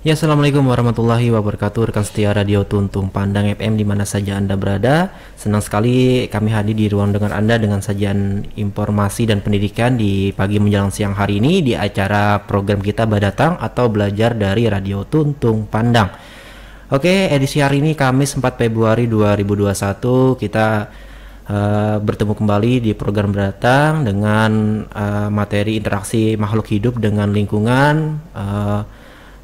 Ya, assalamualaikum warahmatullahi wabarakatuh. Rekan setia Radio Tuntung Pandang FM di mana saja Anda berada. Senang sekali kami hadir di ruang dengar Anda dengan sajian informasi dan pendidikan di pagi menjelang siang hari ini di acara program kita Badatang atau Belajar dari Radio Tuntung Pandang. Oke, edisi hari ini Kamis 4 Februari 2021 kita bertemu kembali di program Badatang dengan materi interaksi makhluk hidup dengan lingkungan,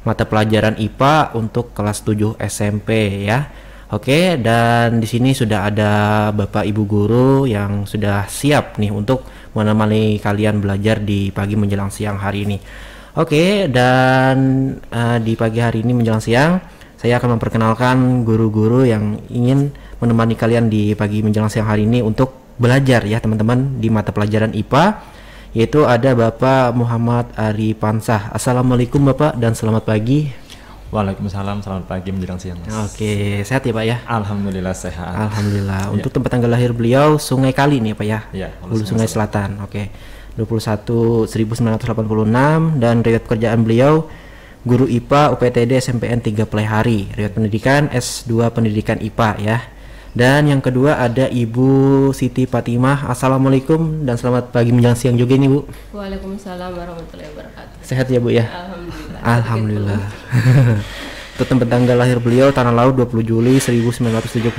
mata pelajaran IPA untuk kelas 7 SMP ya. Oke, dan di sini sudah ada Bapak Ibu guru yang sudah siap nih untuk menemani kalian belajar di pagi menjelang siang hari ini. Oke, dan di pagi hari ini menjelang siang saya akan memperkenalkan guru-guru yang ingin menemani kalian di pagi menjelang siang hari ini untuk belajar ya teman-teman di mata pelajaran IPA, yaitu ada Bapak Muhammad Ari Pansah. Assalamualaikum Bapak dan selamat pagi. Waalaikumsalam, selamat pagi menjelang siang Mas. Oke, sehat ya Pak ya? Alhamdulillah sehat. Alhamdulillah. Untuk tempat tanggal lahir beliau Sungai Kali nih Pak ya? Iya, Hulu Sungai Selatan. Oke. 1986 dan riwayat pekerjaan beliau guru IPA UPTD SMPN 3 Plehari. Riwayat pendidikan S2 Pendidikan IPA ya. Dan yang kedua ada Ibu Siti Fatimah. Assalamualaikum dan selamat pagi menjelang siang juga nih Bu. Waalaikumsalam warahmatullahi wabarakatuh. Sehat ya Bu ya? Alhamdulillah. Alhamdulillah. Untuk tempat tanggal lahir beliau Tanah Laut 20 Juli 1970.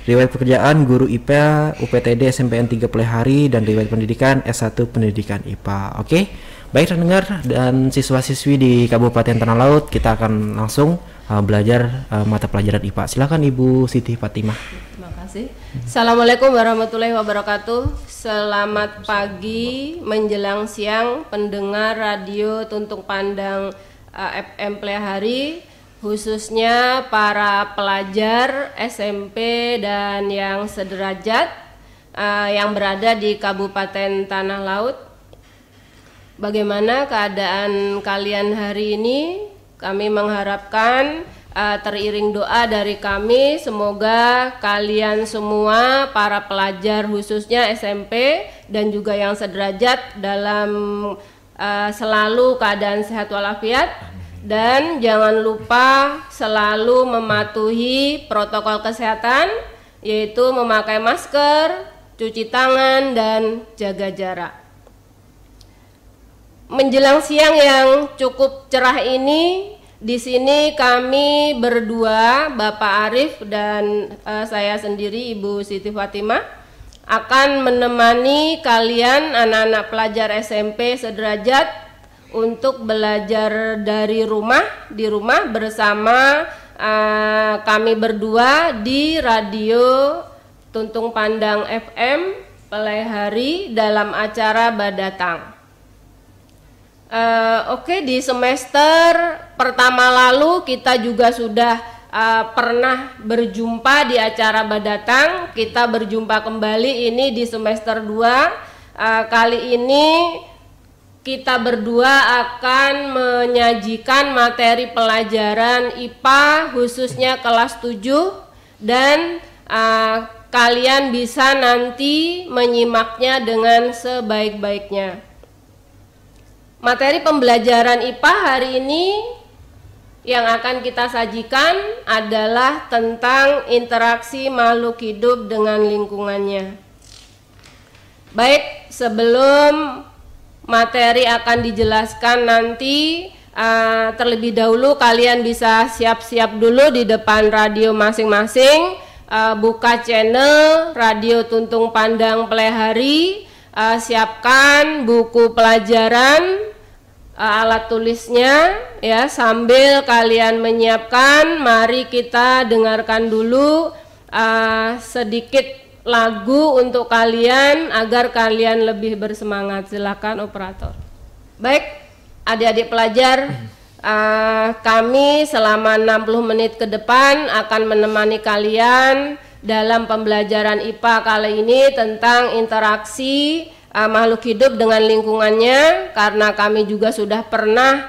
Riwayat pekerjaan guru IPA UPTD SMPN 3 Plehari dan riwayat pendidikan S1 Pendidikan IPA. Oke. Baik pendengar dan siswa-siswi di Kabupaten Tanah Laut, kita akan langsung belajar mata pelajaran IPA. Silakan Ibu Siti Fatimah. Terima kasih. Assalamualaikum warahmatullahi wabarakatuh. Selamat pagi menjelang siang pendengar Radio Tuntung Pandang FM Plehari, khususnya para pelajar SMP dan yang sederajat yang berada di Kabupaten Tanah Laut. Bagaimana keadaan kalian hari ini? Kami mengharapkan teriring doa dari kami, semoga kalian semua para pelajar khususnya SMP dan juga yang sederajat dalam selalu keadaan sehat walafiat, dan jangan lupa selalu mematuhi protokol kesehatan, yaitu memakai masker, cuci tangan, dan jaga jarak. Menjelang siang yang cukup cerah ini, di sini kami berdua, Bapak Arif dan saya sendiri, Ibu Siti Fatimah, akan menemani kalian anak-anak pelajar SMP sederajat untuk belajar dari rumah, di rumah bersama kami berdua di Radio Tuntung Pandang FM Plehari dalam acara Badatang. Oke, di semester pertama lalu kita juga sudah pernah berjumpa di acara Badatang. Kita berjumpa kembali ini di semester 2. Kali ini kita berdua akan menyajikan materi pelajaran IPA khususnya kelas 7, dan kalian bisa nanti menyimaknya dengan sebaik-baiknya. Materi pembelajaran IPA hari ini yang akan kita sajikan adalah tentang interaksi makhluk hidup dengan lingkungannya. Baik, sebelum materi akan dijelaskan nanti, terlebih dahulu kalian bisa siap-siap dulu di depan radio masing-masing, buka channel Radio Tuntung Pandang Plehari, siapkan buku pelajaran, alat tulisnya ya, sambil kalian menyiapkan, mari kita dengarkan dulu sedikit lagu untuk kalian agar kalian lebih bersemangat. Silakan operator. Baik, adik-adik pelajar, kami selama 60 menit ke depan akan menemani kalian dalam pembelajaran IPA kali ini tentang interaksi makhluk hidup dengan lingkungannya, karena kami juga sudah pernah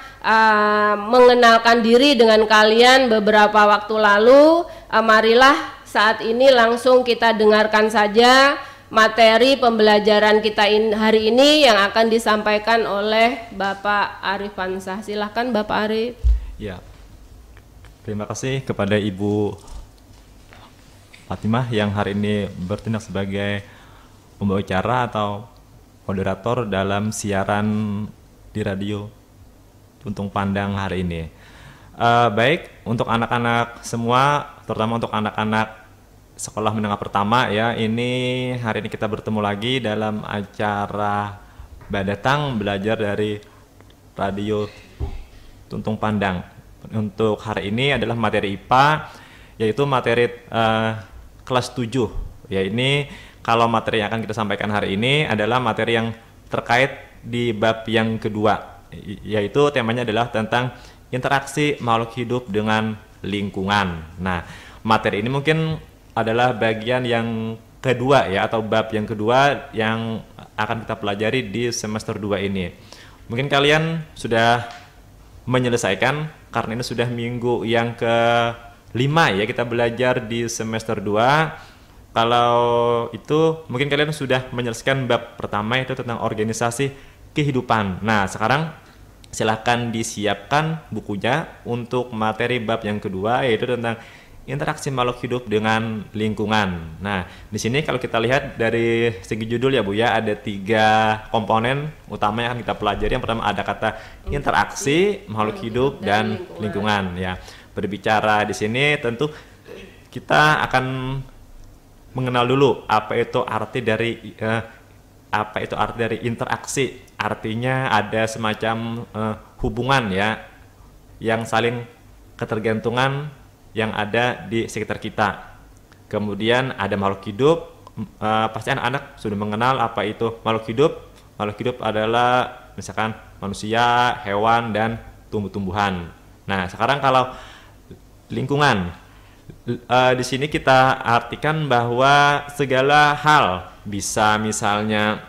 mengenalkan diri dengan kalian beberapa waktu lalu. Marilah saat ini langsung kita dengarkan saja materi pembelajaran kita hari ini yang akan disampaikan oleh Bapak Arif Pansah. Silahkan Bapak Arif. Ya, terima kasih kepada Ibu Fatimah yang hari ini bertindak sebagai pembawa acara atau moderator dalam siaran di radio Tuntung Pandang hari ini. Baik, untuk anak-anak semua, terutama untuk anak-anak sekolah menengah pertama ya, ini hari ini kita bertemu lagi dalam acara Badatang belajar dari radio Tuntung Pandang. Untuk hari ini adalah materi IPA, yaitu materi kelas 7. Ya, ini kalau materi yang akan kita sampaikan hari ini adalah materi yang terkait di bab yang kedua, yaitu temanya adalah tentang interaksi makhluk hidup dengan lingkungan. Nah, materi ini mungkin adalah bagian yang kedua ya, atau bab yang kedua yang akan kita pelajari di semester 2 ini. Mungkin kalian sudah menyelesaikan, karena ini sudah minggu yang ke-5 ya kita belajar di semester 2. Kalau itu mungkin kalian sudah menyelesaikan bab pertama, itu tentang organisasi kehidupan. Nah, sekarang silahkan disiapkan bukunya untuk materi bab yang kedua, yaitu tentang interaksi makhluk hidup dengan lingkungan. Nah, di sini kalau kita lihat dari segi judul ya Bu ya, ada 3 komponen utama yang akan kita pelajari. Yang pertama ada kata interaksi makhluk hidup dan lingkungan ya. Berbicara di sini tentu kita akan mengenal dulu apa itu arti dari interaksi. Artinya ada semacam hubungan ya, yang saling ketergantungan yang ada di sekitar kita. Kemudian ada makhluk hidup. Pasti anak-anak sudah mengenal apa itu makhluk hidup. Makhluk hidup adalah misalkan manusia, hewan, dan tumbuh-tumbuhan. Nah, sekarang kalau lingkungan, di sini kita artikan bahwa segala hal, bisa misalnya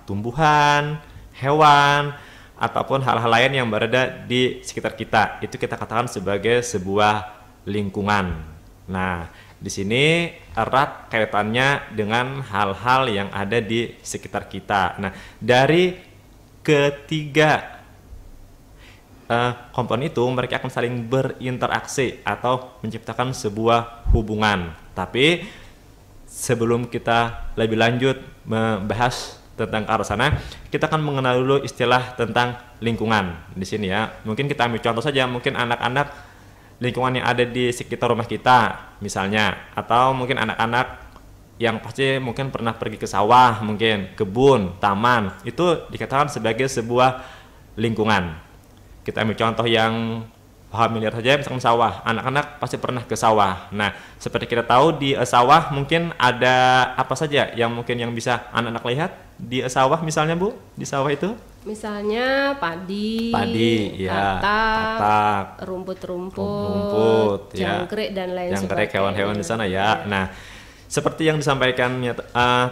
tumbuhan, hewan, ataupun hal-hal lain yang berada di sekitar kita, itu kita katakan sebagai sebuah lingkungan. Nah, di sini erat kaitannya dengan hal-hal yang ada di sekitar kita. Nah, dari ketiga komponen itu mereka akan saling berinteraksi atau menciptakan sebuah hubungan. Tapi sebelum kita lebih lanjut membahas tentang ke arah sana, kita akan mengenal dulu istilah tentang lingkungan di sini ya. Mungkin kita ambil contoh saja, mungkin anak-anak lingkungan yang ada di sekitar rumah kita misalnya, atau mungkin anak-anak yang pasti mungkin pernah pergi ke sawah, mungkin kebun, taman, itu dikatakan sebagai sebuah lingkungan. Kita ambil contoh yang familiar saja, misalkan sawah. Anak-anak pasti pernah ke sawah. Nah, seperti kita tahu di sawah mungkin ada apa saja yang mungkin yang bisa anak-anak lihat di sawah misalnya Bu, di sawah itu? Misalnya padi, ya, katak, rumput-rumput, jangkrik dan lain sebagainya. Jangkrik, hewan-hewan di sana ya. Nah, seperti yang disampaikannya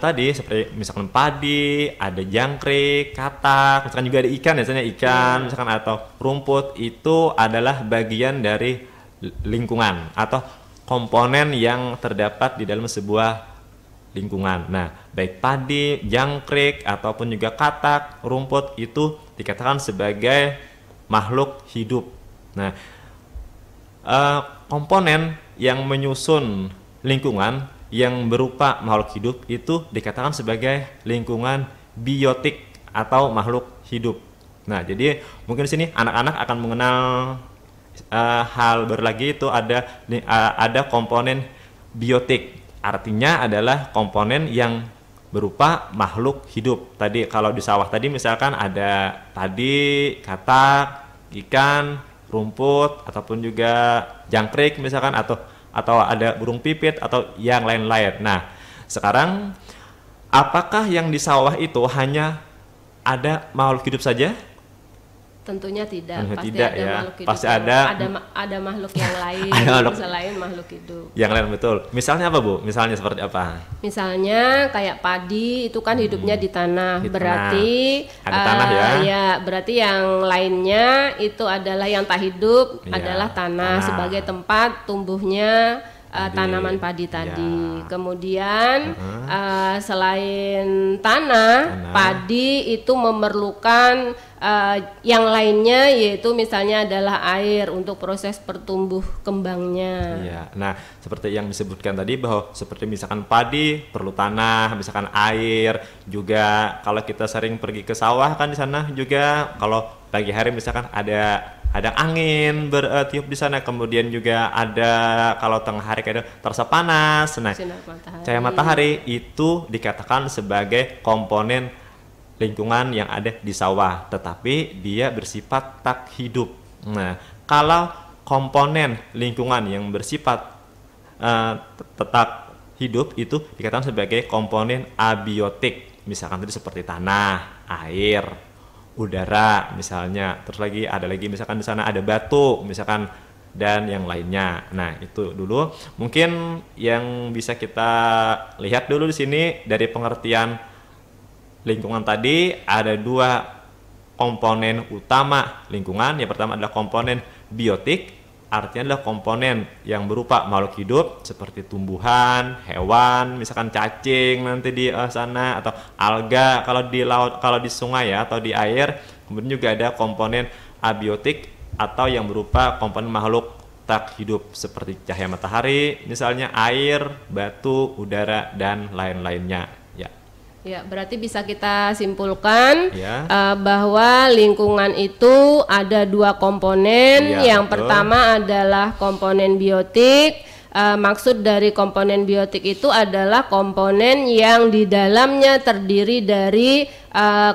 tadi, seperti misalkan padi, ada jangkrik, katak, misalkan juga ada ikan, biasanya ikan, misalkan atau rumput, itu adalah bagian dari lingkungan atau komponen yang terdapat di dalam sebuah lingkungan. Nah, baik padi, jangkrik, ataupun juga katak, rumput itu dikatakan sebagai makhluk hidup. Nah, komponen yang menyusun lingkungan yang berupa makhluk hidup itu dikatakan sebagai lingkungan biotik atau makhluk hidup. Nah, jadi mungkin di sini anak-anak akan mengenal hal baru lagi, itu ada komponen biotik. Artinya adalah komponen yang berupa makhluk hidup. Tadi kalau di sawah tadi misalkan ada padi, katak, ikan, rumput, ataupun juga jangkrik misalkan, atau ada burung pipit atau yang lain-lain. Nah, sekarang apakah yang di sawah itu hanya ada makhluk hidup saja? Tentunya tidak. Pasti tidak ada ya. Makhluk hidup. Pasti ada makhluk yang lain selain makhluk hidup. Yang lain, betul. Misalnya apa Bu? Misalnya seperti apa? Misalnya kayak padi itu kan hidupnya di tanah. Berarti ada tanah ya. Ya, berarti yang lainnya itu adalah yang tak hidup, adalah tanah sebagai tempat tumbuhnya tanaman padi tadi. Ya. Kemudian selain tanah, padi itu memerlukan yang lainnya, yaitu misalnya adalah air untuk proses pertumbuh kembangnya. Iya. Nah, seperti yang disebutkan tadi bahwa seperti misalkan padi perlu tanah, misalkan air, juga kalau kita sering pergi ke sawah kan di sana juga kalau pagi hari misalkan ada angin bertiup di sana, kemudian juga ada kalau tengah hari kadang terasa panas. Nah, cahaya matahari itu dikatakan sebagai komponen lingkungan yang ada di sawah, tetapi dia bersifat tak hidup. Nah, kalau komponen lingkungan yang bersifat tetap hidup itu dikatakan sebagai komponen abiotik. Misalkan tadi seperti tanah, air, udara misalnya, terus ada lagi misalkan di sana ada batu misalkan dan yang lainnya. Nah, itu dulu mungkin yang bisa kita lihat dulu di sini dari pengertian lingkungan tadi. Ada dua komponen utama lingkungan. Yang pertama adalah komponen biotik, artinya adalah komponen yang berupa makhluk hidup seperti tumbuhan, hewan, misalkan cacing nanti di sana, atau alga kalau di laut, kalau di sungai ya, atau di air. Kemudian juga ada komponen abiotik atau yang berupa komponen makhluk tak hidup seperti cahaya matahari, misalnya air, batu, udara, dan lain-lainnya. Ya, berarti bisa kita simpulkan ya, bahwa lingkungan itu ada dua komponen. Ya, yang pertama adalah komponen biotik. Maksud dari komponen biotik itu adalah komponen yang di dalamnya terdiri dari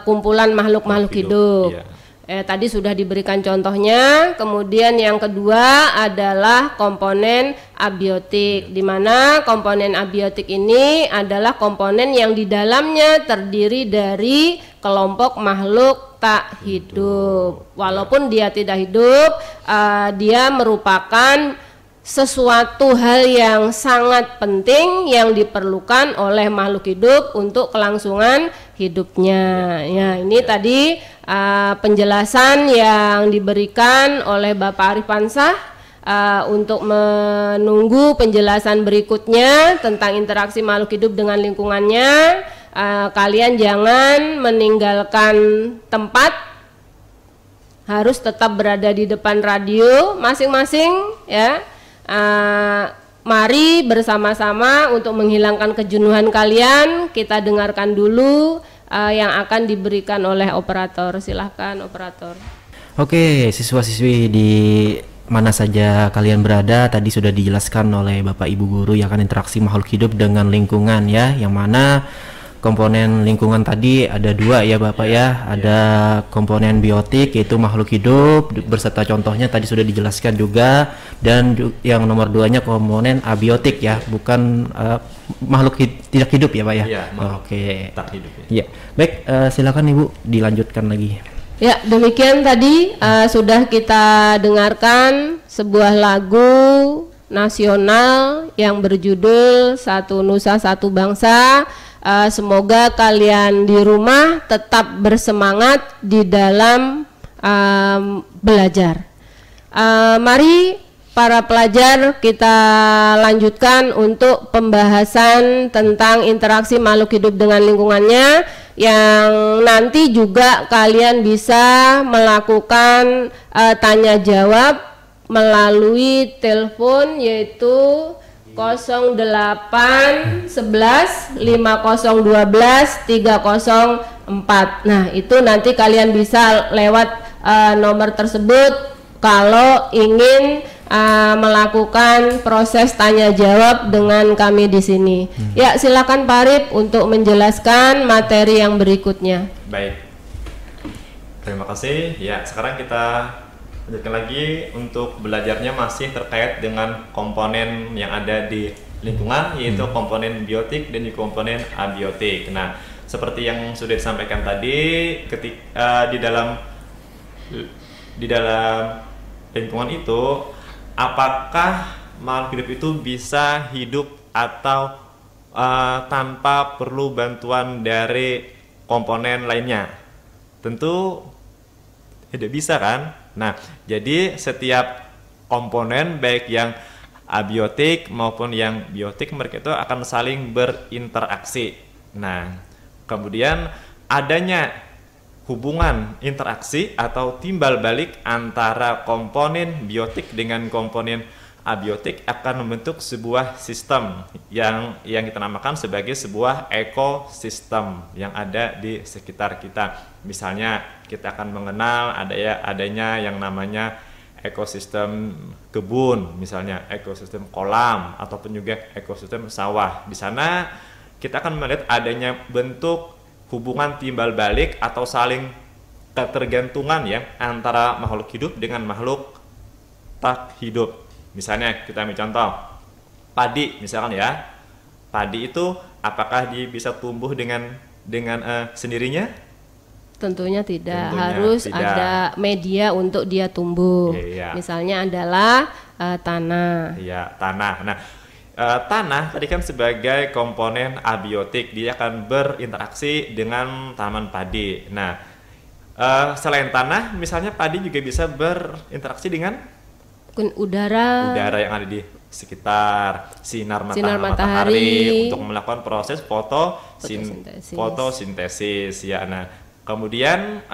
kumpulan makhluk-makhluk hidup. Ya. Tadi sudah diberikan contohnya. Kemudian yang kedua adalah komponen abiotik, di mana komponen abiotik ini adalah komponen yang di dalamnya terdiri dari kelompok makhluk tak hidup. Walaupun dia tidak hidup, dia merupakan sesuatu hal yang sangat penting yang diperlukan oleh makhluk hidup untuk kelangsungan hidupnya. Ya, ini tadi penjelasan yang diberikan oleh Bapak Arif Fansah. Untuk menunggu penjelasan berikutnya tentang interaksi makhluk hidup dengan lingkungannya, kalian jangan meninggalkan tempat, harus tetap berada di depan radio masing-masing ya. Mari bersama-sama untuk menghilangkan kejenuhan kalian, kita dengarkan dulu yang akan diberikan oleh operator. Silahkan operator. Oke, siswa-siswi di mana saja kalian berada, tadi sudah dijelaskan oleh Bapak Ibu Guru ya kan interaksi makhluk hidup dengan lingkungan ya, yang mana komponen lingkungan tadi ada dua ya Bapak ya, ada komponen biotik yaitu makhluk hidup berserta contohnya tadi sudah dijelaskan juga, dan yang nomor duanya komponen abiotik ya, bukan makhluk tidak hidup ya Pak ya. Iya, oke. Tak hidup ya. Iya. Baik, silakan Ibu dilanjutkan lagi. Ya, demikian tadi sudah kita dengarkan sebuah lagu nasional yang berjudul Satu Nusa Satu Bangsa. Semoga kalian di rumah tetap bersemangat di dalam belajar. Mari para pelajar kita lanjutkan untuk pembahasan tentang interaksi makhluk hidup dengan lingkungannya, yang nanti juga kalian bisa melakukan tanya jawab melalui telepon, yaitu 08 11 50 12 304. Nah, itu nanti kalian bisa lewat nomor tersebut kalau ingin melakukan proses tanya jawab dengan kami di sini. Ya, silakan Pak Arif untuk menjelaskan materi yang berikutnya. Baik. Terima kasih. Ya, sekarang kita lanjutkan lagi untuk belajarnya masih terkait dengan komponen yang ada di lingkungan, yaitu komponen biotik dan komponen abiotik. Nah, seperti yang sudah disampaikan tadi, ketika di dalam lingkungan itu, apakah makhluk hidup itu bisa hidup atau tanpa perlu bantuan dari komponen lainnya? Tentu tidak bisa kan? Nah, jadi setiap komponen baik yang abiotik maupun yang biotik, mereka itu akan saling berinteraksi. Nah, kemudian adanya hubungan interaksi atau timbal balik antara komponen biotik dengan komponen abiotik akan membentuk sebuah sistem yang kita namakan sebagai sebuah ekosistem yang ada di sekitar kita. Misalnya kita akan mengenal adanya yang namanya ekosistem kebun, misalnya ekosistem kolam ataupun juga ekosistem sawah. Di sana kita akan melihat adanya bentuk hubungan timbal balik atau saling ketergantungan ya antara makhluk hidup dengan makhluk tak hidup. Misalnya kita ambil contoh padi misalkan ya. Padi itu apakah dia bisa tumbuh dengan sendirinya? Tentunya tidak, Tentunya harus tidak. ada media untuk dia tumbuh. Iya. Misalnya adalah tanah. Iya, tanah. Nah, tanah tadi kan sebagai komponen abiotik, dia akan berinteraksi dengan tanaman padi. Nah, selain tanah, misalnya padi juga bisa berinteraksi dengan Udara. yang ada di sekitar sinar Sinar matahari matahari. untuk melakukan proses Fotosintesis. fotosintesis ya. Nah, kemudian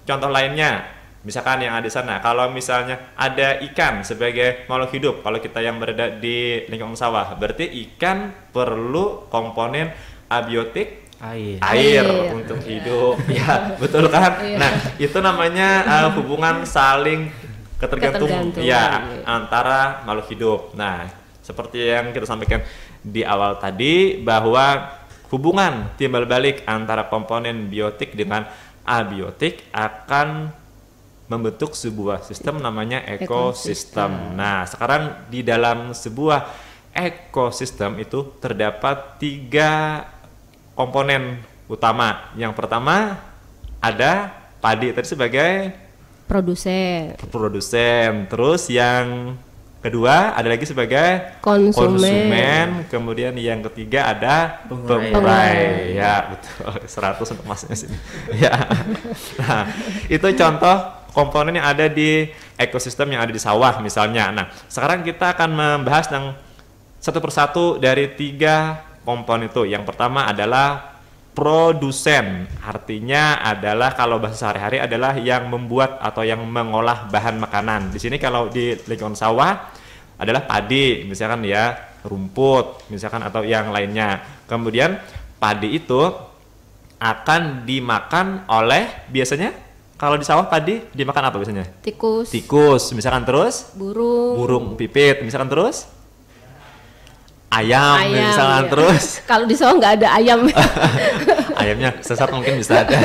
contoh lainnya misalkan yang ada di sana, kalau misalnya ada ikan sebagai makhluk hidup, kalau kita yang berada di lingkungan sawah, berarti ikan perlu komponen abiotik air untuk hidup. Ya, betul kan? Iya. Nah, itu namanya hubungan saling ketergantungan ya antara makhluk hidup. Nah, seperti yang kita sampaikan di awal tadi bahwa hubungan timbal balik antara komponen biotik dengan abiotik akan membentuk sebuah sistem namanya ekosistem. Nah, sekarang di dalam sebuah ekosistem itu terdapat 3 komponen utama. Yang pertama ada padi tadi sebagai produsen. Terus yang kedua ada lagi sebagai konsumen. Kemudian yang ketiga ada pengurai. Ya, betul. 100 untuk masnya sini. Ya. Nah, itu contoh komponen yang ada di ekosistem yang ada di sawah misalnya. Nah, sekarang kita akan membahas yang satu persatu dari 3 komponen itu. Yang pertama adalah produsen, artinya adalah kalau bahasa sehari-hari adalah yang membuat atau yang mengolah bahan makanan. Di sini kalau di lingkungan sawah adalah padi, misalkan ya, rumput, misalkan atau yang lainnya. Kemudian padi itu akan dimakan oleh, biasanya kalau di sawah padi dimakan apa biasanya? Tikus, misalkan, terus burung pipit, misalkan, terus ayam misalkan, terus kalau di sawah nggak ada ayam. ayamnya sesat mungkin bisa ada.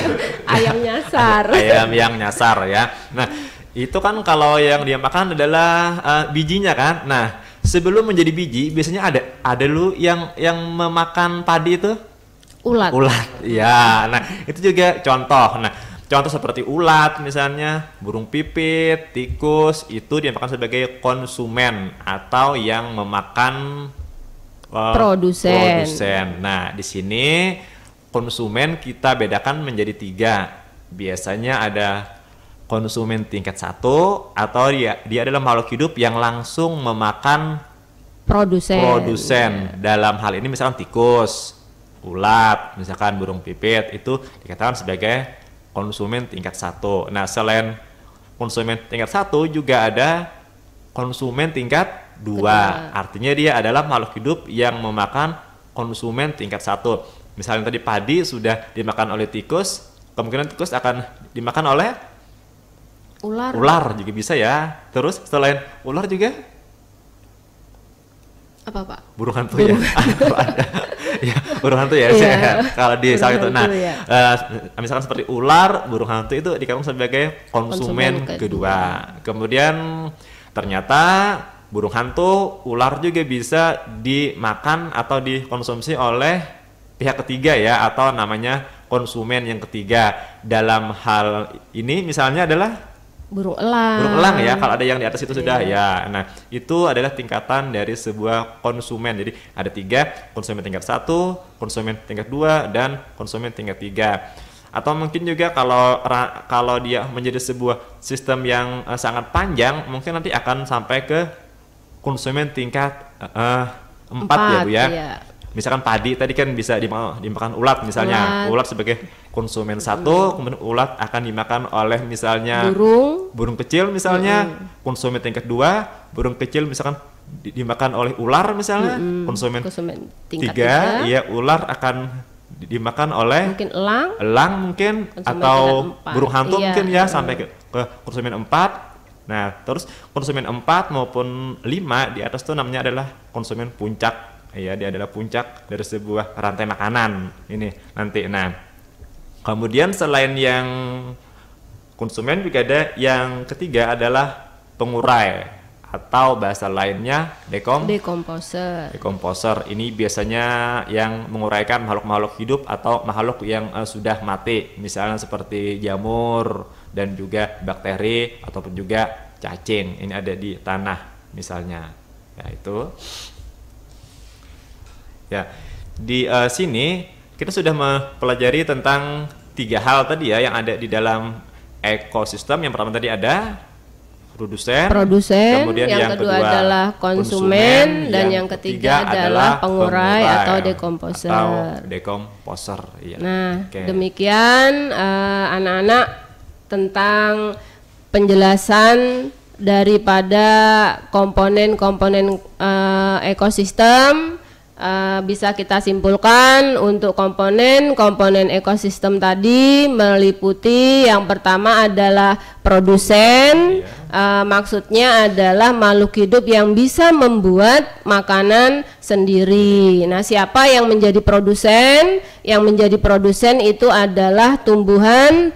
Ayam nyasar. Ayam yang nyasar ya. Nah, itu kan kalau yang dia makan adalah bijinya kan. Nah, sebelum menjadi biji biasanya ada lu yang memakan padi itu ulat. Ya. Nah, itu juga contoh. Nah, contoh seperti ulat misalnya, burung pipit, tikus itu dimakan sebagai konsumen atau yang memakan produsen. Nah, di sini konsumen kita bedakan menjadi 3. Biasanya ada konsumen tingkat 1 atau dia adalah makhluk hidup yang langsung memakan produsen. Dalam hal ini misalkan tikus, ulat, misalkan burung pipit itu dikatakan sebagai konsumen tingkat 1. Nah, selain konsumen tingkat 1 juga ada konsumen tingkat 2. Artinya dia adalah makhluk hidup yang memakan konsumen tingkat 1. Misalnya tadi padi sudah dimakan oleh tikus, kemungkinan tikus akan dimakan oleh ular juga bisa ya. Terus selain ular juga apa, Pak? Burung hantu ya. Ya, burung hantu ya. Kalau di saat itu. Nah, misalkan seperti ular, burung hantu itu dikatakan sebagai konsumen kedua. Kemudian ternyata burung hantu, ular juga bisa dimakan atau dikonsumsi oleh pihak ketiga ya, atau namanya konsumen yang ketiga. Dalam hal ini misalnya adalah burung elang. Burung elang ya, kalau ada yang di atas itu sudah ya. Nah, itu adalah tingkatan dari sebuah konsumen. Jadi ada 3, konsumen tingkat 1, konsumen tingkat 2, dan konsumen tingkat 3. Atau mungkin juga kalau dia menjadi sebuah sistem yang sangat panjang, mungkin nanti akan sampai ke konsumen tingkat 4 ya Bu ya. Iya. Misalkan padi tadi kan bisa dimakan ulat misalnya. Ulat sebagai konsumen satu, kemudian ulat akan dimakan oleh misalnya burung kecil misalnya. Konsumen tingkat 2, burung kecil misalkan dimakan oleh ular misalnya. Konsumen tingkat 3, ya ular akan dimakan oleh mungkin elang mungkin atau burung hantu mungkin ya sampai ke konsumen 4. Nah, terus konsumen 4 maupun 5 di atas itu namanya adalah konsumen puncak. Ya, dia adalah puncak dari sebuah rantai makanan ini nanti. Nah, kemudian selain yang konsumen juga ada yang ketiga adalah pengurai atau bahasa lainnya dekomposer. Dekomposer ini biasanya yang menguraikan makhluk-makhluk hidup atau makhluk yang sudah mati, misalnya seperti jamur dan juga bakteri ataupun juga cacing. Ini ada di tanah misalnya. Ya, itu. Ya, di sini kita sudah mempelajari tentang 3 hal tadi ya yang ada di dalam ekosistem. Yang pertama tadi ada produsen, kemudian yang kedua adalah konsumen, dan yang ketiga adalah pengurai atau dekomposer. Iya. Nah, demikian anak-anak tentang penjelasan daripada komponen-komponen ekosistem. Bisa kita simpulkan untuk komponen ekosistem tadi meliputi yang pertama adalah produsen. Maksudnya adalah makhluk hidup yang bisa membuat makanan sendiri. Nah, siapa yang menjadi produsen? Yang menjadi produsen itu adalah tumbuhan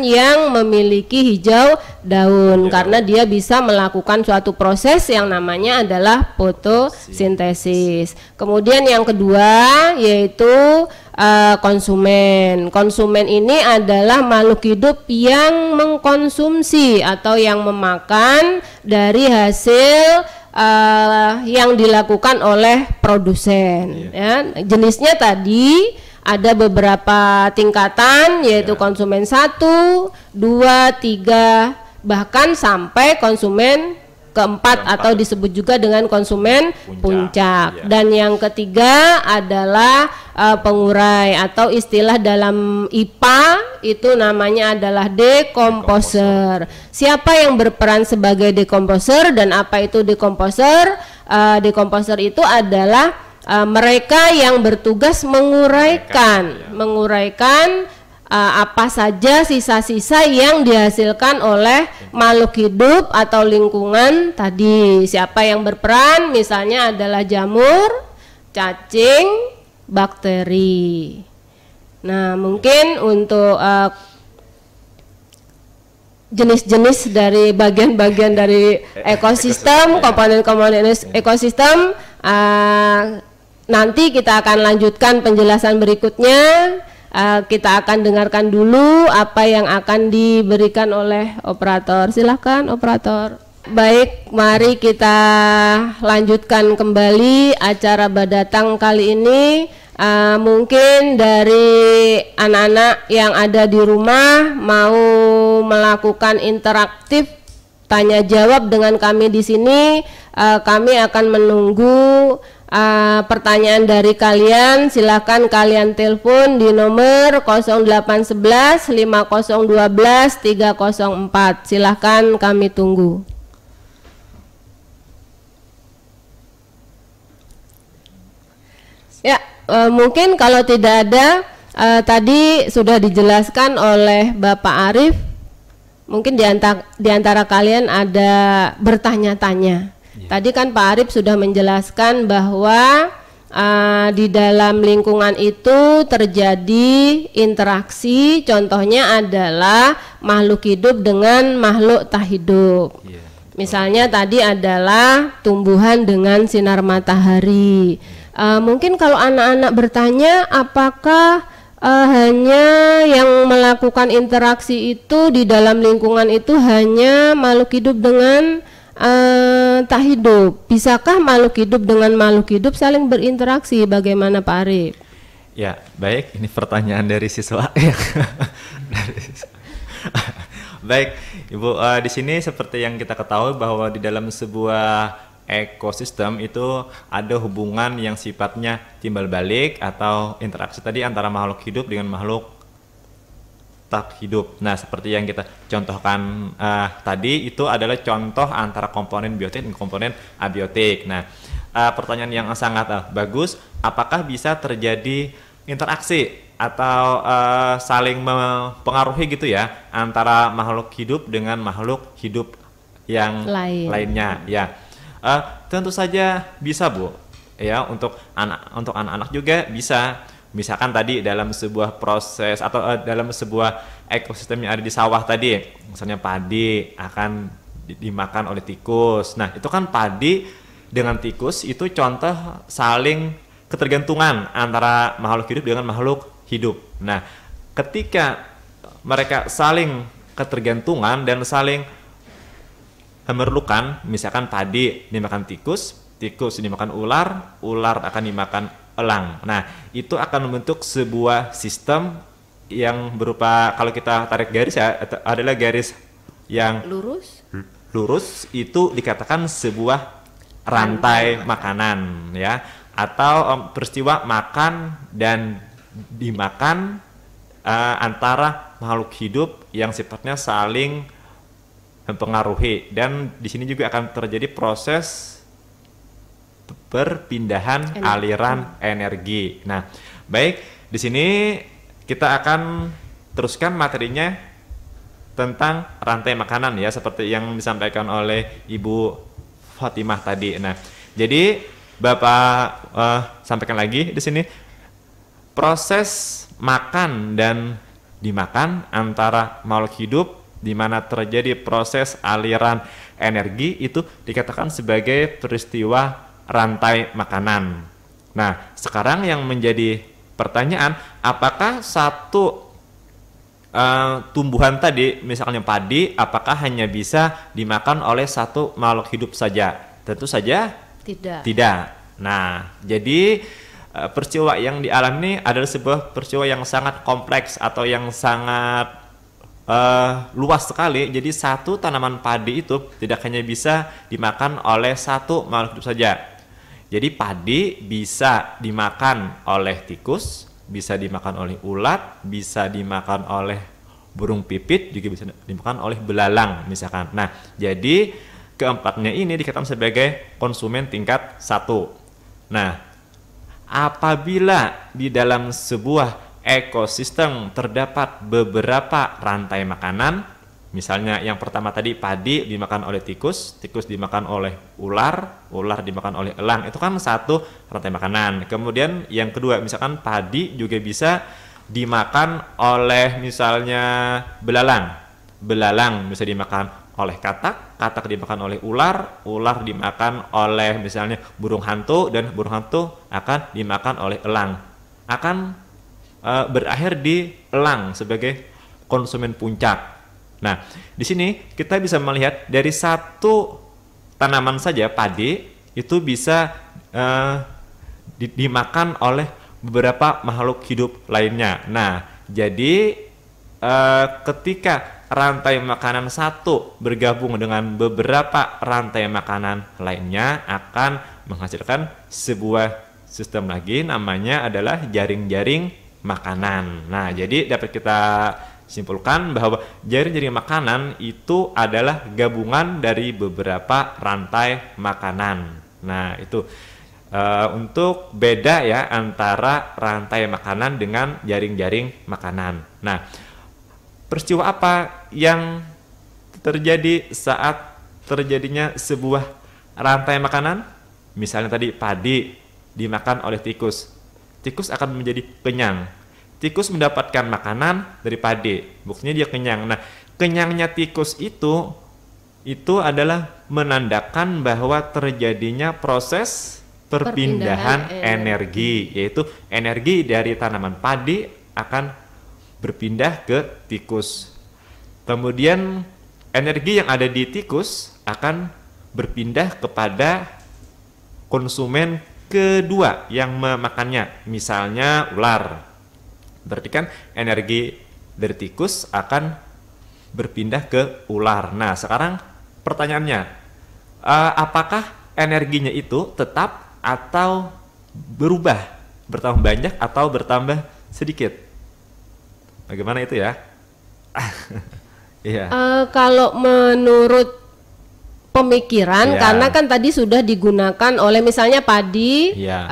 yang memiliki hijau daun, karena dia bisa melakukan suatu proses yang namanya adalah fotosintesis. Kemudian yang kedua yaitu konsumen. Konsumen ini adalah makhluk hidup yang mengkonsumsi atau yang memakan dari hasil yang dilakukan oleh produsen. Ya, jenisnya tadi ada beberapa tingkatan, yaitu konsumen 1, 2, 3, bahkan sampai konsumen keempat atau disebut juga dengan konsumen puncak. Dan yang ketiga adalah pengurai atau istilah dalam IPA itu namanya adalah dekomposer. Siapa yang berperan sebagai dekomposer dan apa itu dekomposer? Dekomposer itu adalah mereka yang bertugas menguraikan apa saja sisa-sisa yang dihasilkan oleh makhluk hidup atau lingkungan tadi. Siapa yang berperan? Misalnya adalah jamur, cacing, bakteri. Nah, mungkin untuk jenis-jenis dari bagian-bagian dari ekosistem, komponen-komponen ekosistem, nanti kita akan lanjutkan penjelasan berikutnya. Kita akan dengarkan dulu apa yang akan diberikan oleh operator. Silakan operator. Baik, mari kita lanjutkan kembali acara Badatang kali ini. Mungkin dari anak-anak yang ada di rumah mau melakukan interaktif tanya jawab dengan kami di sini. Kami akan menunggu pertanyaan dari kalian. Silakan kalian telepon di nomor 0811 5012 304. Silakan, kami tunggu. Ya, mungkin kalau tidak ada, tadi sudah dijelaskan oleh Bapak Arif. Mungkin di antara kalian ada bertanya-tanya. Tadi kan Pak Arif sudah menjelaskan bahwa di dalam lingkungan itu terjadi interaksi, contohnya adalah makhluk hidup dengan makhluk tak hidup. Misalnya tadi adalah tumbuhan dengan sinar matahari. Mungkin kalau anak-anak bertanya apakah hanya yang melakukan interaksi itu di dalam lingkungan itu hanya makhluk hidup dengan tak hidup. Bisakah makhluk hidup dengan makhluk hidup saling berinteraksi? Bagaimana Pak Arif? Ya, baik. Ini pertanyaan dari siswa. Baik, Ibu. Di sini seperti yang kita ketahui bahwa di dalam sebuah ekosistem itu ada hubungan yang sifatnya timbal balik atau interaksi tadi antara makhluk hidup dengan makhluk tak hidup. Nah, seperti yang kita contohkan tadi itu adalah contoh antara komponen biotik dan komponen abiotik. Nah, pertanyaan yang sangat bagus, apakah bisa terjadi interaksi atau saling mempengaruhi gitu ya antara makhluk hidup dengan makhluk hidup yang lainnya? Ya, tentu saja bisa, Bu. Ya, untuk anak-anak juga bisa. Misalkan tadi dalam sebuah proses atau dalam sebuah ekosistem yang ada di sawah tadi, misalnya padi akan dimakan oleh tikus. Nah, itu kan padi dengan tikus itu contoh saling ketergantungan antara makhluk hidup dengan makhluk hidup. Nah, ketika mereka saling ketergantungan dan saling memerlukan, misalkan padi dimakan tikus, tikus dimakan ular, ular akan dimakan elang. Nah, itu akan membentuk sebuah sistem yang berupa, kalau kita tarik garis ya, adalah garis yang lurus itu dikatakan sebuah rantai makanan ya, atau peristiwa makan dan dimakan antara makhluk hidup yang sifatnya saling mempengaruhi, dan di sini juga akan terjadi proses perpindahan aliran energi. Nah, baik, di sini kita akan teruskan materinya tentang rantai makanan ya, seperti yang disampaikan oleh Ibu Fatimah tadi. Nah, jadi Bapak sampaikan lagi di sini proses makan dan dimakan antara makhluk hidup di mana terjadi proses aliran energi itu dikatakan sebagai peristiwa rantai makanan. Nah, sekarang yang menjadi pertanyaan, apakah satu tumbuhan tadi, misalnya padi, apakah hanya bisa dimakan oleh satu makhluk hidup saja? Tentu saja tidak. Nah, jadi peristiwa yang dialami adalah sebuah peristiwa yang sangat kompleks atau yang sangat luas sekali. Jadi satu tanaman padi itu tidak hanya bisa dimakan oleh satu makhluk hidup saja. Jadi padi bisa dimakan oleh tikus, bisa dimakan oleh ulat, bisa dimakan oleh burung pipit, juga bisa dimakan oleh belalang misalkan. Nah, jadi keempatnya ini dikatakan sebagai konsumen tingkat 1. Nah, apabila di dalam sebuah ekosistem terdapat beberapa rantai makanan, misalnya yang pertama tadi padi dimakan oleh tikus, tikus dimakan oleh ular, ular dimakan oleh elang, itu kan satu rantai makanan. Kemudian yang kedua, misalkan padi juga bisa dimakan oleh misalnya belalang, belalang bisa dimakan oleh katak, katak dimakan oleh ular, ular dimakan oleh misalnya burung hantu, dan burung hantu akan dimakan oleh elang. Akan berakhir di elang sebagai konsumen puncak. Nah, di sini kita bisa melihat dari satu tanaman saja, padi, itu bisa dimakan oleh beberapa makhluk hidup lainnya. Nah, jadi ketika rantai makanan satu bergabung dengan beberapa rantai makanan lainnya akan menghasilkan sebuah sistem lagi, namanya adalah jaring-jaring makanan. Nah, jadi dapat kita simpulkan bahwa jaring-jaring makanan itu adalah gabungan dari beberapa rantai makanan. Nah, itu untuk beda ya antara rantai makanan dengan jaring-jaring makanan. Nah, peristiwa apa yang terjadi saat terjadinya sebuah rantai makanan? Misalnya tadi padi dimakan oleh tikus. Tikus akan menjadi kenyang. Tikus mendapatkan makanan dari padi, buktinya dia kenyang. Nah, kenyangnya tikus itu adalah menandakan bahwa terjadinya proses perpindahan energi, yaitu energi dari tanaman padi akan berpindah ke tikus. Kemudian energi yang ada di tikus akan berpindah kepada konsumen kedua yang memakannya, misalnya ular. Berarti kan energi dari tikus akan berpindah ke ular. Nah, sekarang pertanyaannya, apakah energinya itu tetap atau berubah, bertambah banyak atau bertambah sedikit? Bagaimana itu ya? Iya. Kalau menurut pemikiran, Iya. karena kan tadi sudah digunakan oleh misalnya padi, Iya.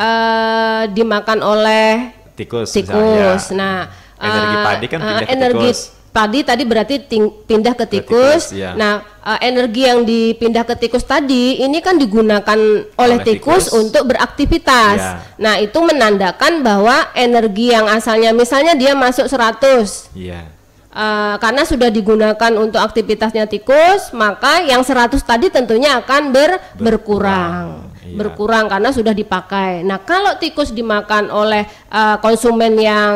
dimakan oleh Tikus. tikus. misalnya. Nah, Energi padi kan pindah ke energi tikus. padi tadi berarti pindah ke tikus. tikus, iya. Nah, energi yang dipindah ke tikus tadi ini kan digunakan oleh tikus tikus. untuk beraktivitas. Iya. Nah, itu menandakan bahwa energi yang asalnya misalnya dia masuk 100. Iya. Karena sudah digunakan untuk aktivitasnya tikus, maka yang 100 tadi tentunya akan berkurang. Iya. Berkurang karena sudah dipakai. Nah, kalau tikus dimakan oleh konsumen yang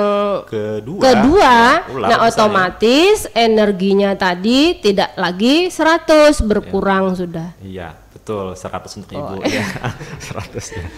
kedua, ular nah misalnya. otomatis energinya tadi tidak lagi 100, berkurang sudah. Iya, betul. 100 untuk Ibu. Oh, Ya, 100 ya.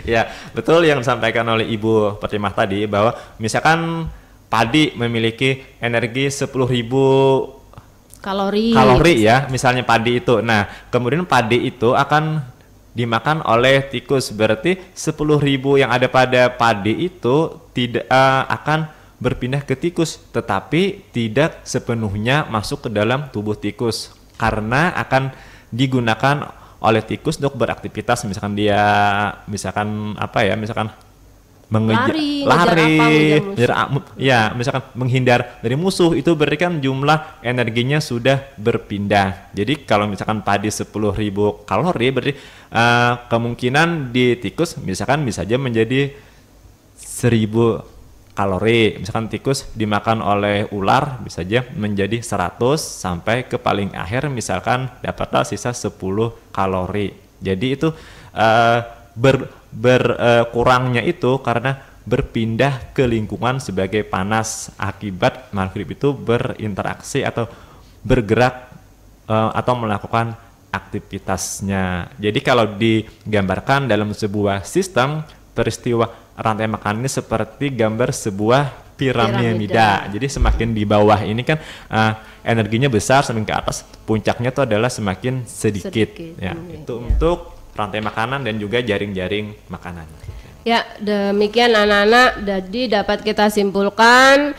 Ya, betul yang disampaikan oleh Ibu Pertimah tadi bahwa misalkan padi memiliki energi 10.000 kalori ya, misalnya padi itu. Nah, kemudian padi itu akan dimakan oleh tikus. Berarti 10.000 yang ada pada padi itu tidak akan berpindah ke tikus, tetapi tidak sepenuhnya masuk ke dalam tubuh tikus karena akan digunakan oleh tikus untuk beraktivitas. Misalkan dia misalkan misalkan menghindar dari musuh, itu berarti kan jumlah energinya sudah berpindah. Jadi kalau misalkan padi 10.000 kalori berarti kemungkinan di tikus misalkan bisa aja menjadi 1.000 kalori. Misalkan tikus dimakan oleh ular bisa aja menjadi 100 sampai ke paling akhir misalkan dapatlah sisa 10 kalori. Jadi itu berkurangnya itu karena berpindah ke lingkungan sebagai panas akibat makhluk hidup itu berinteraksi atau bergerak atau melakukan aktivitasnya. Jadi kalau digambarkan dalam sebuah sistem, peristiwa rantai makanan ini seperti gambar sebuah piramida. Jadi semakin di bawah ini kan energinya besar, semakin ke atas puncaknya itu adalah semakin sedikit. Ya, itu untuk rantai makanan dan juga jaring-jaring makanan. Ya, demikian anak-anak. Jadi dapat kita simpulkan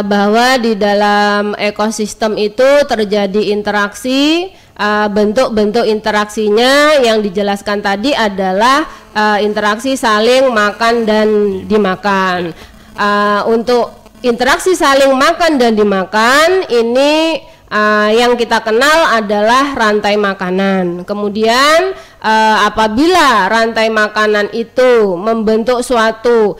bahwa di dalam ekosistem itu terjadi interaksi. Bentuk-bentuk interaksinya yang dijelaskan tadi adalah interaksi saling makan dan dimakan. Untuk interaksi saling makan dan dimakan ini yang kita kenal adalah rantai makanan. Kemudian apabila rantai makanan itu membentuk suatu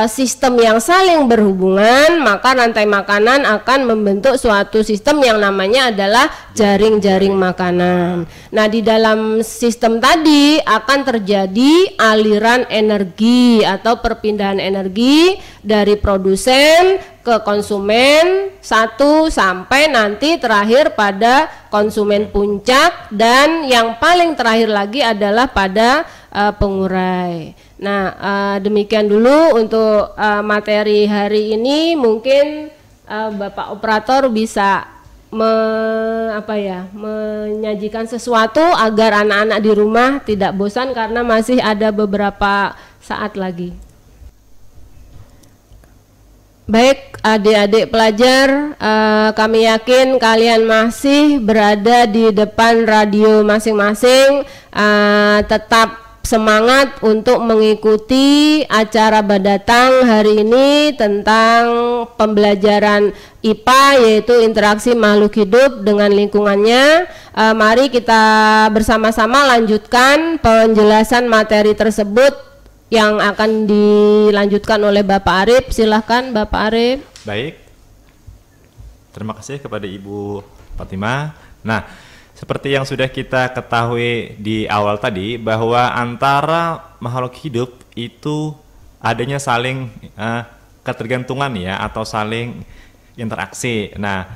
sistem yang saling berhubungan, maka rantai makanan akan membentuk suatu sistem yang namanya adalah jaring-jaring makanan. Nah, di dalam sistem tadi akan terjadi aliran energi atau perpindahan energi dari produsen ke konsumen satu sampai nanti terakhir pada konsumen puncak, dan yang paling terakhir lagi adalah pada pengurai. Nah, demikian dulu untuk materi hari ini. Mungkin Bapak Operator bisa menyajikan sesuatu agar anak-anak di rumah tidak bosan karena masih ada beberapa saat lagi. Baik adik-adik pelajar, kami yakin kalian masih berada di depan radio masing-masing, tetap semangat untuk mengikuti acara Badatang hari ini tentang pembelajaran IPA, yaitu interaksi makhluk hidup dengan lingkungannya. Mari kita bersama-sama lanjutkan penjelasan materi tersebut yang akan dilanjutkan oleh Bapak Arif. Silahkan Bapak Arif. Baik, terima kasih kepada Ibu Fatimah. Nah, seperti yang sudah kita ketahui di awal tadi, bahwa antara makhluk hidup itu adanya saling ketergantungan ya, atau saling interaksi. Nah,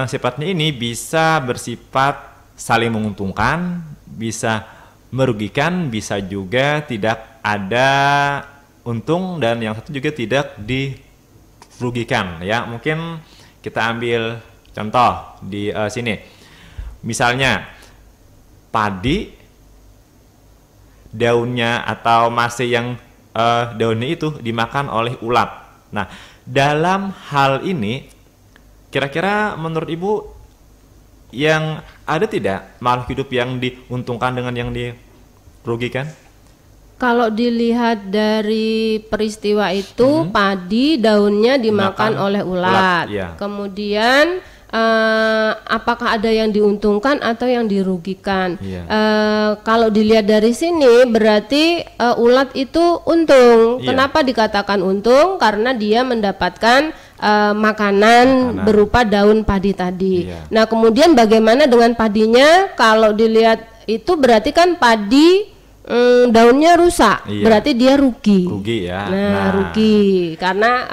sifatnya ini bisa bersifat saling menguntungkan, bisa merugikan, bisa juga tidak ada untung, dan yang satu juga tidak dirugikan ya. Mungkin kita ambil contoh di sini. Misalnya padi, daunnya atau masih yang daunnya itu dimakan oleh ulat. Nah, dalam hal ini kira-kira menurut Ibu yang ada tidak makhluk hidup yang diuntungkan dengan yang dirugikan? Kalau dilihat dari peristiwa itu, padi daunnya dimakan oleh ulat. Iya. Kemudian apakah ada yang diuntungkan atau yang dirugikan? Iya. Kalau dilihat dari sini berarti ulat itu untung. Iya. Kenapa dikatakan untung? Karena dia mendapatkan makanan berupa daun padi tadi. Iya. Nah, kemudian bagaimana dengan padinya? Kalau dilihat itu berarti kan padi daunnya rusak, Iya. berarti dia rugi. Rugi ya. Nah, rugi karena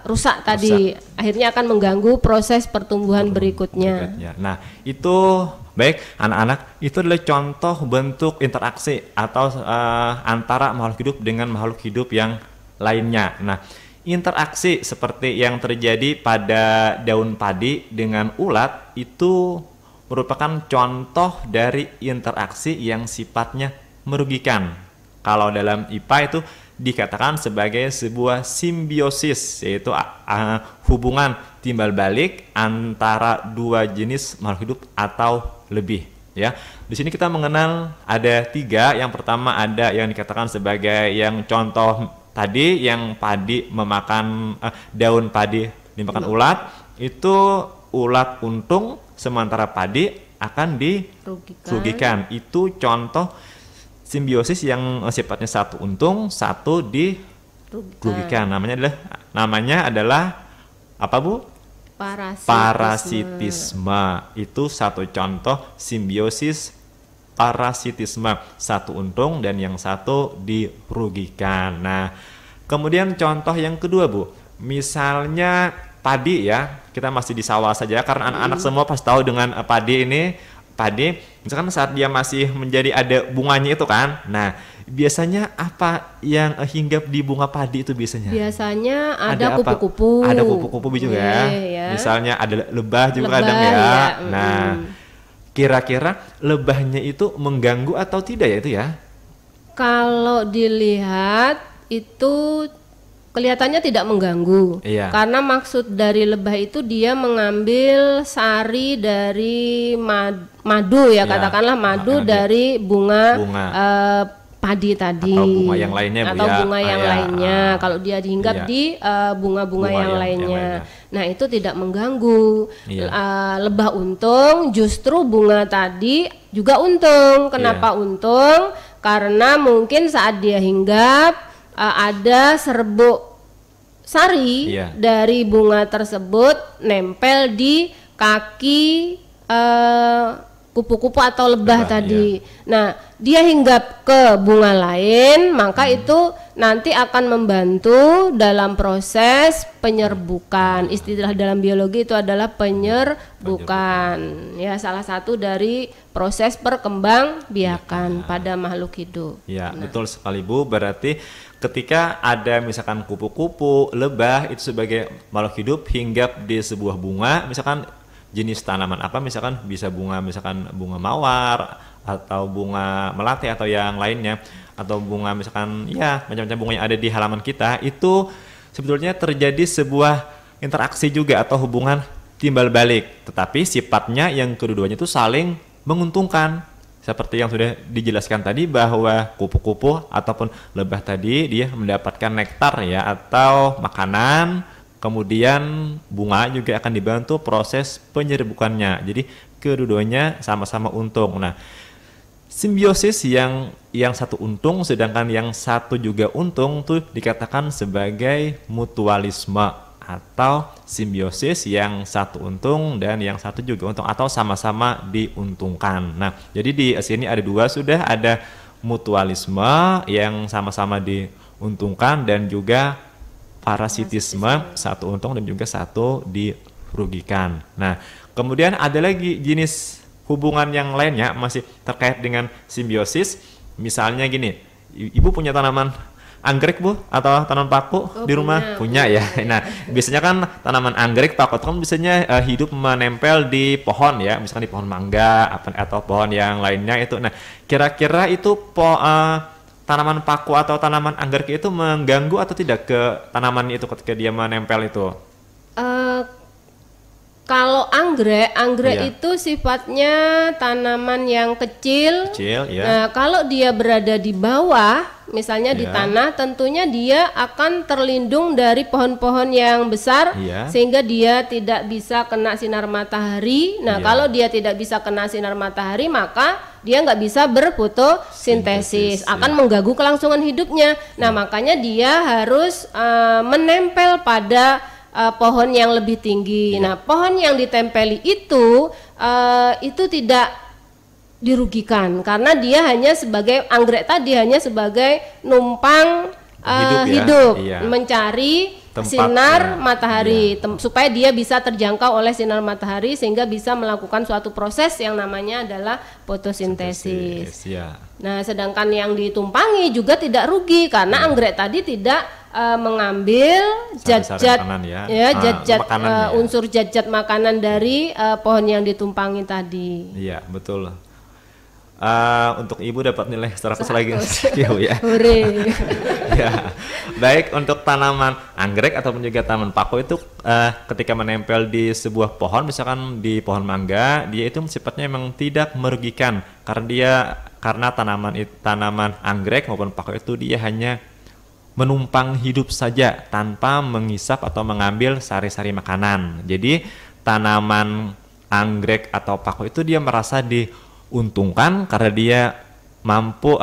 rusak tadi, akhirnya akan mengganggu proses pertumbuhan berikutnya. Nah, itu baik anak-anak, itu adalah contoh bentuk interaksi atau antara makhluk hidup dengan makhluk hidup yang lainnya. Nah, interaksi seperti yang terjadi pada daun padi dengan ulat itu merupakan contoh dari interaksi yang sifatnya merugikan. Kalau dalam IPA itu dikatakan sebagai sebuah simbiosis, yaitu hubungan timbal balik antara dua jenis makhluk hidup atau lebih. Ya, di sini kita mengenal ada 3. Yang pertama ada yang dikatakan sebagai yang contoh tadi, yang padi memakan daun padi dimakan ulat, itu ulat untung, sementara padi akan dirugikan. Itu contoh simbiosis yang sifatnya satu untung, satu dirugikan. Namanya adalah apa, Bu? Parasitisme. Itu satu contoh simbiosis parasitisme, satu untung dan yang satu dirugikan. Nah, kemudian contoh yang kedua, Bu, misalnya padi ya, kita masih di sawah saja karena anak-anak semua pasti tahu dengan padi ini. Padi, misalkan saat dia masih menjadi ada bunganya itu kan. Nah, biasanya apa yang hinggap di bunga padi itu biasanya? Biasanya ada kupu-kupu. Ada kupu-kupu juga ya. Misalnya ada lebah juga kadang ya. Nah, kira-kira lebahnya itu mengganggu atau tidak ya itu ya? Kalau dilihat itu kelihatannya tidak mengganggu. Iya. Karena maksud dari lebah itu dia mengambil sari dari madu ya, katakanlah madu dari bunga padi tadi. Atau bunga yang lainnya, Bu, atau ya. bunga yang lainnya. Kalau dia dihinggap di bunga-bunga yang lainnya. Nah, itu tidak mengganggu. Lebah untung, justru bunga tadi juga untung. Kenapa untung? Karena mungkin saat dia hinggap ada serbuk sari dari bunga tersebut nempel di kaki kupu-kupu atau lebah tadi. Nah, dia hinggap ke bunga lain, maka itu nanti akan membantu dalam proses penyerbukan. Istilah dalam biologi itu adalah penyerbukan. Ya, salah satu dari proses perkembangbiakan pada makhluk hidup. Ya, betul sekali, Bu. Berarti ketika ada misalkan kupu-kupu, lebah itu sebagai makhluk hidup hinggap di sebuah bunga, misalkan jenis tanaman apa, misalkan bisa bunga, misalkan bunga mawar atau bunga melati atau yang lainnya, atau bunga misalkan ya macam-macam bunga yang ada di halaman kita, itu sebetulnya terjadi sebuah interaksi juga atau hubungan timbal balik, tetapi sifatnya yang keduanya itu saling menguntungkan. Seperti yang sudah dijelaskan tadi bahwa kupu-kupu ataupun lebah tadi dia mendapatkan nektar ya atau makanan, kemudian bunga juga akan dibantu proses penyerbukannya. Jadi keduanya sama-sama untung. Nah, simbiosis yang satu untung sedangkan yang satu juga untung tuh dikatakan sebagai mutualisme atau simbiosis yang satu untung dan yang satu juga untung atau sama-sama diuntungkan. Nah, jadi di sini ada dua, sudah ada mutualisme yang sama-sama diuntungkan dan juga parasitisme, satu untung dan juga satu dirugikan. Nah, kemudian ada lagi jenis hubungan yang lainnya masih terkait dengan simbiosis. Misalnya gini, Ibu punya tanaman anggrek Bu atau tanaman paku di rumah? Punya ya. Nah, biasanya kan tanaman anggrek, paku itu kan biasanya hidup menempel di pohon ya, misalkan di pohon mangga atau pohon yang lainnya itu. Nah, kira-kira itu tanaman paku atau tanaman anggrek itu mengganggu atau tidak ke tanaman itu ketika dia menempel itu? Kalau anggrek Iya. itu sifatnya tanaman yang kecil. Kecil ya. Nah, kalau dia berada di bawah, misalnya di Iya. tanah, tentunya dia akan terlindung dari pohon-pohon yang besar, Iya. sehingga dia tidak bisa kena sinar matahari. Nah, Iya. kalau dia tidak bisa kena sinar matahari, maka dia nggak bisa berfotosintesis, akan mengganggu kelangsungan hidupnya. Nah, makanya dia harus menempel pada pohon yang lebih tinggi. Nah, pohon yang ditempeli itu tidak dirugikan karena dia hanya sebagai anggrek tadi hanya sebagai numpang hidup, Iya. mencari Tempat, sinar ya. matahari supaya dia bisa terjangkau oleh sinar matahari sehingga bisa melakukan suatu proses yang namanya adalah fotosintesis. Ya. Nah, sedangkan yang ditumpangi juga tidak rugi karena anggrek tadi tidak mengambil zat-zat makanan ya. zat-zat Makanannya ya. unsur zat-zat makanan dari pohon yang ditumpangi tadi. Iya, betul. Untuk Ibu dapat nilai 100 lagi ya. Hore. Ya. Baik, untuk tanaman anggrek ataupun juga tanaman paku itu ketika menempel di sebuah pohon, misalkan di pohon mangga, dia itu sifatnya memang tidak merugikan karena tanaman anggrek maupun paku itu dia hanya menumpang hidup saja tanpa mengisap atau mengambil sari-sari makanan. Jadi tanaman anggrek atau paku itu dia merasa diuntungkan karena dia mampu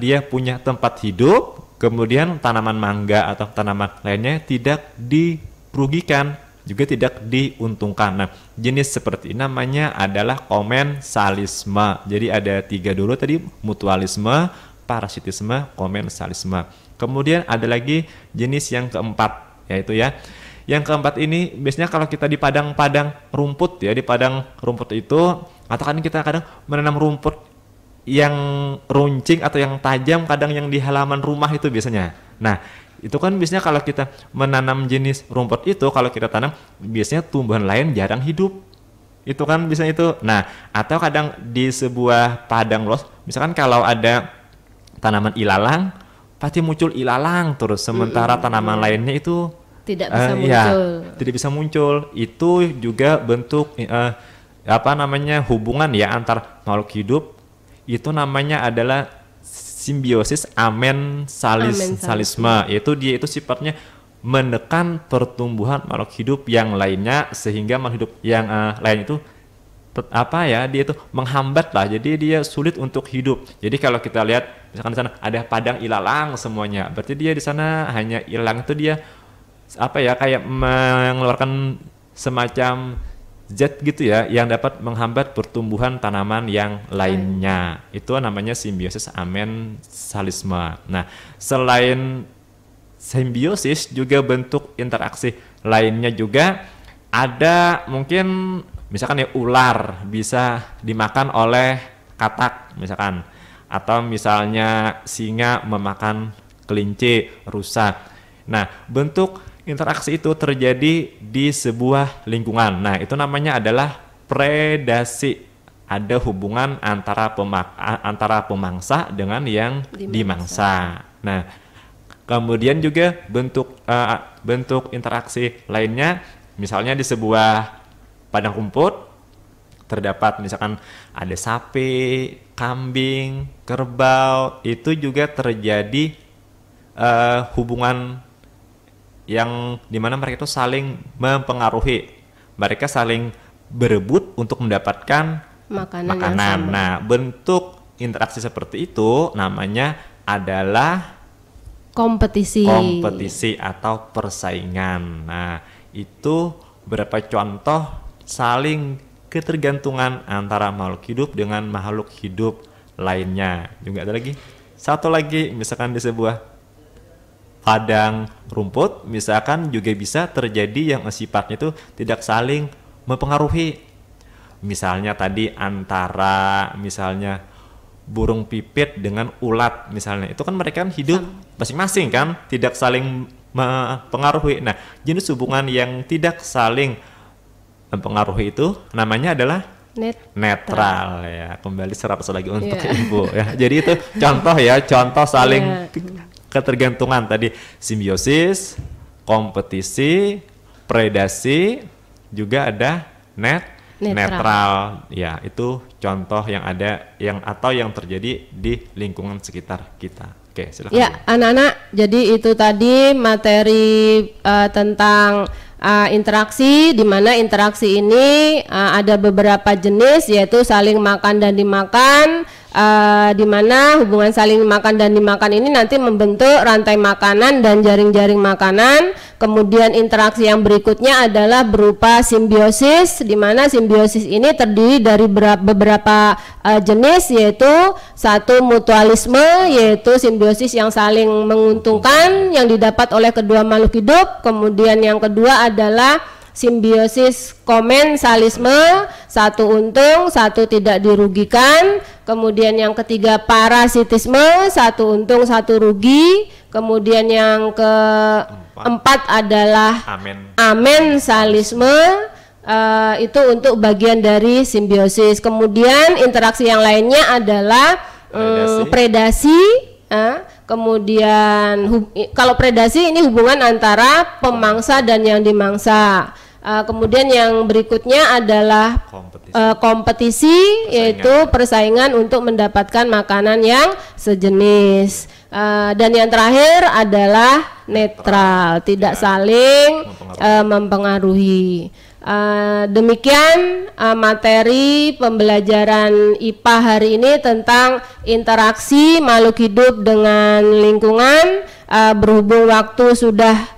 dia punya tempat hidup. Kemudian tanaman mangga atau tanaman lainnya tidak dirugikan, juga tidak diuntungkan. Nah, jenis seperti ini namanya adalah komensalisme. Jadi ada 3 dulu tadi, mutualisme, parasitisme, komensalisme. Kemudian ada lagi jenis yang keempat, yaitu yang keempat ini biasanya kalau kita di padang-padang rumput ya, di padang rumput itu, atau kan kita kadang menanam rumput yang runcing atau yang tajam, kadang yang di halaman rumah itu biasanya. Nah, itu kan biasanya kalau kita menanam jenis rumput itu, kalau kita tanam biasanya tumbuhan lain jarang hidup. Itu kan biasanya itu. Nah, atau kadang di sebuah padang luas, misalkan kalau ada tanaman ilalang, pasti muncul ilalang terus, sementara tanaman lainnya itu tidak bisa muncul. Tidak bisa muncul. Itu juga bentuk hubungan ya antar makhluk hidup. Itu namanya adalah simbiosis amensalisme. Yaitu dia itu sifatnya menekan pertumbuhan makhluk hidup yang lainnya sehingga makhluk hidup yang lain itu dia itu menghambat lah, jadi dia sulit untuk hidup. Jadi kalau kita lihat misalkan di sana ada padang ilalang semuanya, berarti dia di sana hanya ilalang itu dia kayak mengeluarkan semacam zat gitu ya yang dapat menghambat pertumbuhan tanaman yang lainnya. Itu namanya simbiosis amensalisme. Nah, selain simbiosis juga bentuk interaksi lainnya juga ada, mungkin misalkan ular bisa dimakan oleh katak misalkan, atau misalnya singa memakan kelinci, rusa. Nah, bentuk interaksi itu terjadi di sebuah lingkungan. Nah, itu namanya adalah predasi. Ada hubungan antara pemangsa dengan yang dimangsa. Nah, kemudian juga bentuk interaksi lainnya, misalnya di sebuah padang rumput terdapat misalkan ada sapi, kambing, kerbau, itu juga terjadi hubungan yang dimana mereka itu saling mempengaruhi, mereka saling berebut untuk mendapatkan makanan. Nah, bentuk interaksi seperti itu namanya adalah kompetisi atau persaingan. Nah, itu beberapa contoh saling ketergantungan antara makhluk hidup dengan makhluk hidup lainnya. Juga ada lagi satu lagi, misalkan di sebuah padang rumput misalkan juga bisa terjadi yang sifatnya itu tidak saling mempengaruhi. Misalnya tadi antara misalnya burung pipit dengan ulat misalnya, itu kan mereka kan hidup masing-masing kan, tidak saling mempengaruhi. Nah, jenis hubungan yang tidak saling mempengaruhi itu namanya adalah netral ya. Kembali 100 lagi untuk Ibu ya. Jadi itu contoh ya, contoh saling ketergantungan tadi, simbiosis, kompetisi, predasi, juga ada netral. Ya, itu contoh yang ada yang terjadi di lingkungan sekitar kita. Oke, silakan. Ya, anak-anak, jadi itu tadi materi tentang interaksi, di mana interaksi ini ada beberapa jenis, yaitu saling makan dan dimakan, di mana hubungan saling makan dan dimakan ini nanti membentuk rantai makanan dan jaring-jaring makanan. Kemudian interaksi yang berikutnya adalah berupa simbiosis, di mana simbiosis ini terdiri dari beberapa jenis, yaitu satu mutualisme, yaitu simbiosis yang saling menguntungkan yang didapat oleh kedua makhluk hidup. Kemudian yang kedua adalah simbiosis komensalisme, satu untung, satu tidak dirugikan. Kemudian yang ketiga parasitisme, satu untung, satu rugi. Kemudian yang keempat adalah amensalisme, itu untuk bagian dari simbiosis. Kemudian interaksi yang lainnya adalah predasi. Kemudian kalau predasi ini hubungan antara pemangsa dan yang dimangsa. Kemudian yang berikutnya adalah kompetisi, yaitu persaingan untuk mendapatkan makanan yang sejenis. Dan yang terakhir adalah netral, tidak saling mempengaruhi. Demikian materi pembelajaran IPA hari ini tentang interaksi makhluk hidup dengan lingkungan. Berhubung waktu sudah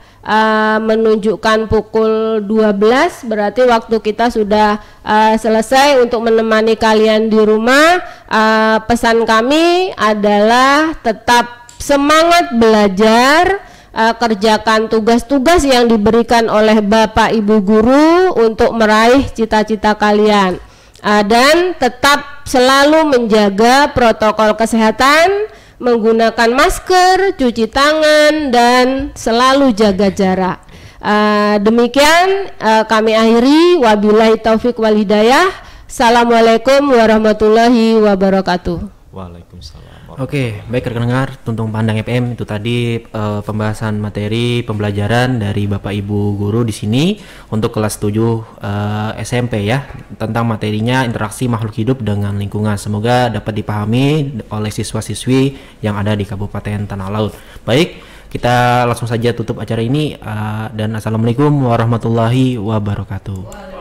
menunjukkan pukul 12, berarti waktu kita sudah selesai untuk menemani kalian di rumah. Pesan kami adalah tetap semangat belajar, kerjakan tugas-tugas yang diberikan oleh Bapak Ibu guru untuk meraih cita-cita kalian, dan tetap selalu menjaga protokol kesehatan, menggunakan masker, cuci tangan, dan selalu jaga jarak. Demikian kami akhiri, wabillahi taufik wal hidayah. Assalamualaikum warahmatullahi wabarakatuh. Waalaikumsalam. Oke, baik rekan dengar Tuntung Pandang FM, itu tadi pembahasan materi pembelajaran dari Bapak Ibu guru di sini untuk kelas 7 SMP ya, tentang materinya interaksi makhluk hidup dengan lingkungan. Semoga dapat dipahami oleh siswa-siswi yang ada di Kabupaten Tanah Laut. Baik, kita langsung saja tutup acara ini, dan assalamualaikum warahmatullahi wabarakatuh.